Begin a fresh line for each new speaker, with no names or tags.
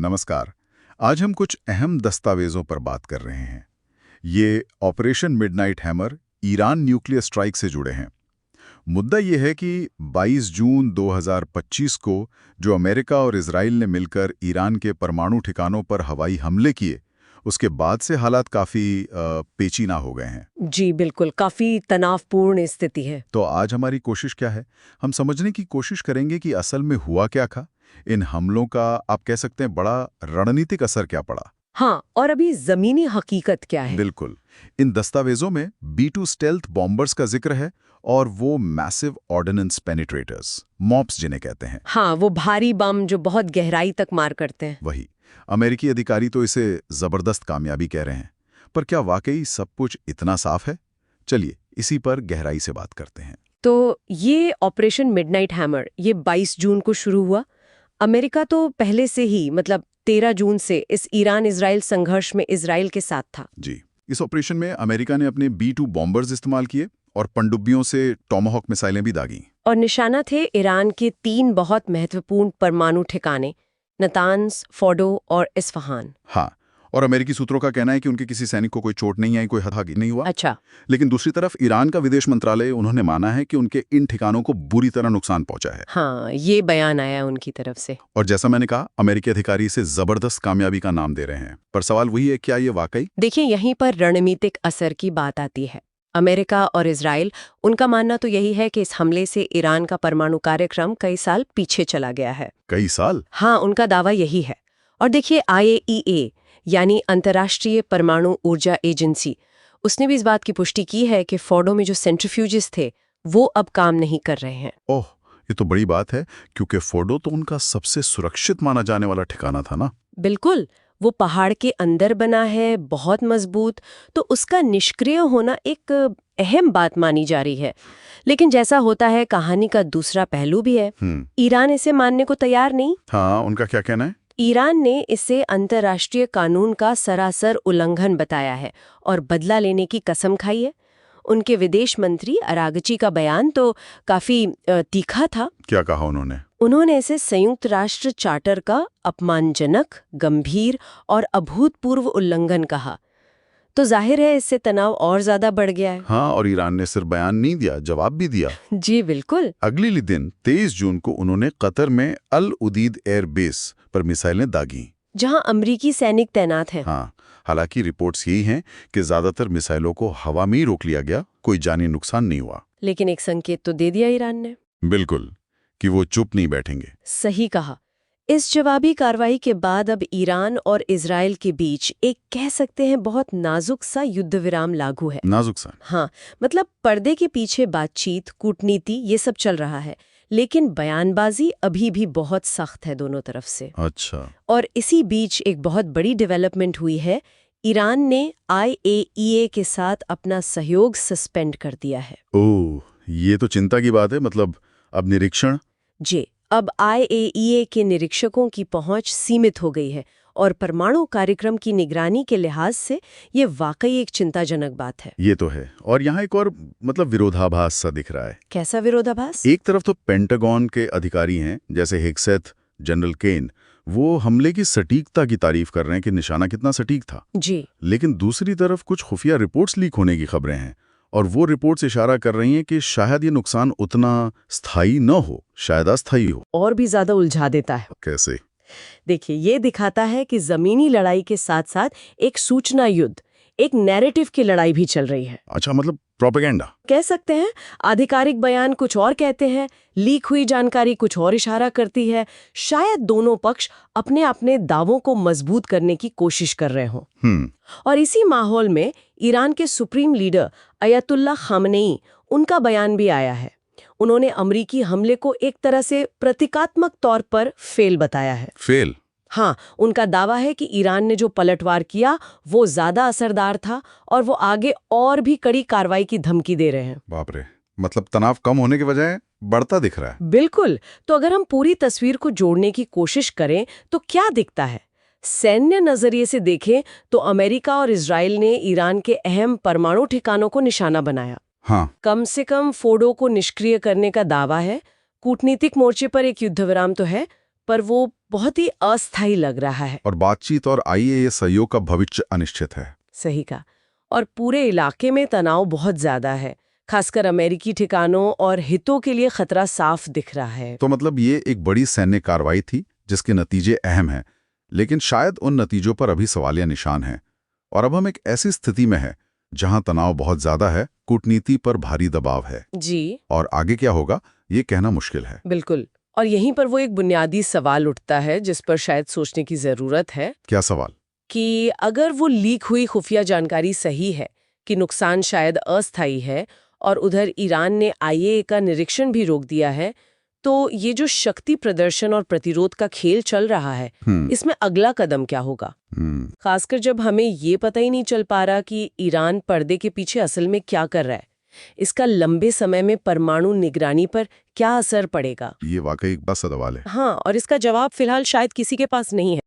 नमस्कार। आज हम कुछ अहम दस्तावेजों पर बात कर रहे हैं। ये operation midnight hammer Iran nuclear strike से जुड़े हैं। मुद्दा ये है कि 22 जून 2025 को जो अमेरिका और इजराइल ने मिलकर ईरान के परमाणु ठिकानों पर हवाई हमले किए, उसके बाद से हालात काफ़ी पेचीदा हो गए हैं।
जी बिल्कुल, काफी तनावपूर्ण स्थिति है।
तो आज हमारी कोशिश क्या है? हम समझने की कोशिश करेंगे कि असल में हुआ क्या था। इन हमलों का आप कह सकते हैं बड़ा रणनीतिक असर क्या पड़ा।
हाँ, और अभी जमीनी हकीकत क्या है?
बिल्कुल। इन दस्तावेजों में B2 स्टेल्थ बॉम्बर्स का जिक्र है और वो मैसिव ऑर्डिनेंस पेनिट्रेटर्स, मॉप्स जिन्हें कहते हैं।
हाँ, वो भारी बम जो बहुत गहराई तक मार करते हैं।
वही। अमेरिकी अधिकारी तो इसे जबरदस्त कामयाबी कह रहे हैं। पर क्या वाकई सब कुछ इतना साफ है? चलिए इसी पर गहराई से बात करते हैं।
तो ये ऑपरेशन मिडनाइट हैमर ये 22 जून को शुरू हुआ। अमेरिका तो पहले से ही 13 जून से इस ईरान इजराइल संघर्ष में इजराइल के साथ था।
जी। इस ऑपरेशन में अमेरिका ने अपने B2 बॉम्बर्स इस्तेमाल किए और पनडुब्बियों से टॉमाहॉक मिसाइलें भी दागी।
और निशाना थे ईरान के 3 बहुत महत्वपूर्ण परमाणु ठिकाने, नतान्स, फोर्डो और इस्फहान।
हाँ, और अमेरिकी सूत्रों का कहना है कि उनके किसी सैनिक को कोई चोट नहीं आई, कोई हताहत नहीं हुआ।
अच्छा।
लेकिन दूसरी तरफ ईरान का विदेश मंत्रालय उन्होंने माना है कि उनके इन ठिकानों को बुरी तरह नुकसान पहुंचा है।
हाँ, ये बयान आया उनकी तरफ से।
और जैसा मैंने कहा, अमेरिकी अधिकारी इसे जबरदस्त कामयाबी का नाम दे रहे हैं। पर सवाल वही है, क्या ये वाकई?
देखिए, यहीं पर रणनीतिक असर की बात आती है। अमेरिका और इजराइल, उनका मानना तो यही है कि इस हमले से ईरान का परमाणु कार्यक्रम कई साल पीछे चला गया है।
कई साल?
हाँ, उनका दावा यही है। और देखिए, IAEA यानी अंतर्राष्ट्रीय परमाणु ऊर्जा एजेंसी, उसने भी इस बात की पुष्टि की है कि फोर्डो में जो सेंट्रीफ्यूजेस थे वो अब काम नहीं कर रहे हैं।
ओह, ये तो बड़ी बात है, क्योंकि फोर्डो तो उनका सबसे सुरक्षित माना जाने वाला ठिकाना था ना।
बिल्कुल, वो पहाड़ के अंदर बना है, बहुत मजबूत, तो उसका निष्क्रिय होना एक अहम बात मानी जा रही है। लेकिन जैसा होता है, कहानी का दूसरा पहलू भी है। ईरान इसे मानने को तैयार नहीं।
हाँ, उनका क्या कहना है?
ईरान ने इसे अंतर्राष्ट्रीय कानून का सरासर उल्लंघन बताया है और बदला लेने की कसम खाई है। उनके विदेश मंत्री अरागची का बयान तो काफी तीखा था।
क्या कहा उन्होंने?
उन्होंने इसे संयुक्त राष्ट्र चार्टर का अपमानजनक, गंभीर और अभूतपूर्व उल्लंघन कहा। तो जाहिर है इससे तनाव और ज्यादा बढ़ गया है।
हाँ, और ईरान ने सिर्फ बयान नहीं दिया, जवाब भी दिया।
जी बिल्कुल।
अगले दिन 23 जून को उन्होंने कतर में अल उदीद एयर बेस पर मिसाइलें दागी,
जहां अमरीकी सैनिक तैनात हैं।
हाँ, हालांकि रिपोर्ट्स यही हैं कि ज्यादातर मिसाइलों को हवा में ही रोक लिया गया, कोई जानी नुकसान नहीं हुआ।
लेकिन एक संकेत तो दे दिया ईरान ने।
बिल्कुल, कि वो चुप नहीं बैठेंगे।
सही कहा। इस जवाबी कार्रवाई के बाद अब ईरान और इजराइल के बीच एक कह सकते हैं बहुत नाजुक सा युद्ध विराम लागू है।
नाजुक सा?
हाँ, मतलब पर्दे के पीछे बातचीत, कूटनीति, ये सब चल रहा है, लेकिन बयानबाजी अभी भी बहुत सख्त है दोनों तरफ से।
अच्छा।
और इसी बीच एक बहुत बड़ी डेवलपमेंट हुई है। ईरान ने IAEA के साथ अपना सहयोग सस्पेंड कर दिया है।
ओह, ये तो चिंता की बात है। मतलब अब निरीक्षण?
जी, अब IAEA के निरीक्षकों की पहुंच सीमित हो गई है और परमाणु कार्यक्रम की निगरानी के लिहाज से ये वाकई एक चिंताजनक बात है।
ये तो है। और यहाँ एक और विरोधाभास सा दिख रहा है।
कैसा विरोधाभास?
एक तरफ तो पेंटागन के अधिकारी हैं, जैसे हेगसेथ, जनरल केन, वो हमले की सटीकता की तारीफ कर रहे हैं कि निशाना कितना सटीक था।
जी।
लेकिन दूसरी तरफ कुछ खुफिया रिपोर्ट्स लीक होने की खबरें हैं और वो रिपोर्ट्स इशारा कर रही हैं कि शायद ये नुकसान उतना स्थायी न हो, शायद अस्थायी हो।
और भी ज्यादा उलझा देता है।
कैसे?
देखिए, ये दिखाता है कि जमीनी लड़ाई के साथ साथ एक सूचना युद्ध, एक नैरेटिव की लड़ाई भी चल रही है।
अच्छा, मतलब प्रोपेगेंडा
कह सकते हैं। आधिकारिक बयान कुछ और कहते हैं, लीक हुई जानकारी कुछ और इशारा करती है। शायद दोनों पक्ष अपने अपने दावों को मजबूत करने की कोशिश कर रहे हों। और इसी माहौल में ईरान के सुप्रीम लीडर अयतुल्ला खामनेई, उनका बयान भी आया है। उन्होंने अमरीकी हमले को एक तरह से प्रतीकात्मक तौर पर फेल बताया है।
फेल?
हाँ, उनका दावा है कि ईरान ने जो पलटवार किया वो ज्यादा असरदार था और वो आगे और भी कड़ी कार्रवाई की धमकी दे रहे हैं।
बाप रे, मतलब तनाव कम होने के बजाय बढ़ता दिख रहा है।
बिल्कुल। तो अगर हम पूरी तस्वीर को जोड़ने की कोशिश करें तो क्या दिखता है? सैन्य नजरिए से देखें तो अमेरिका और इजराइल ने ईरान के अहम परमाणु ठिकानों को निशाना बनाया।
हाँ।
कम से कम फोर्डो को निष्क्रिय करने का दावा है। कूटनीतिक मोर्चे पर एक युद्ध विराम तो है, पर वो बहुत ही अस्थायी लग रहा है।
और बातचीत और IAEA सहयोग का भविष्य अनिश्चित है।
सही कहा। और पूरे इलाके में तनाव बहुत ज्यादा है, खासकर अमेरिकी ठिकानों और हितों के लिए खतरा साफ दिख रहा है।
तो मतलब ये एक बड़ी सैन्य कार्रवाई थी जिसके नतीजे अहम हैं, लेकिन शायद उन नतीजों पर अभी सवालिया निशान हैं। और अब हम एक ऐसी स्थिति में हैं जहां तनाव बहुत ज्यादा है, कूटनीति पर भारी दबाव है।
जी।
और आगे क्या होगा ये कहना मुश्किल है।
बिल्कुल। और यहीं पर वो एक बुनियादी सवाल उठता है जिस पर शायद सोचने की जरूरत है
क्या सवाल?
कि अगर वो लीक हुई खुफिया जानकारी सही है कि नुकसान शायद अस्थायी है और उधर ईरान ने IAEA का निरीक्षण भी रोक दिया है, तो ये जो शक्ति प्रदर्शन और प्रतिरोध का खेल चल रहा है, इसमें अगला कदम क्या होगा? खासकर जब हमें ये पता ही नहीं चल पा रहा कि ईरान पर्दे के पीछे असल में क्या कर रहा है। इसका लंबे समय में परमाणु निगरानी पर क्या असर पड़ेगा?
ये वाकई एक बड़ा सवाल है।
हाँ, और इसका जवाब फिलहाल शायद किसी के पास नहीं है।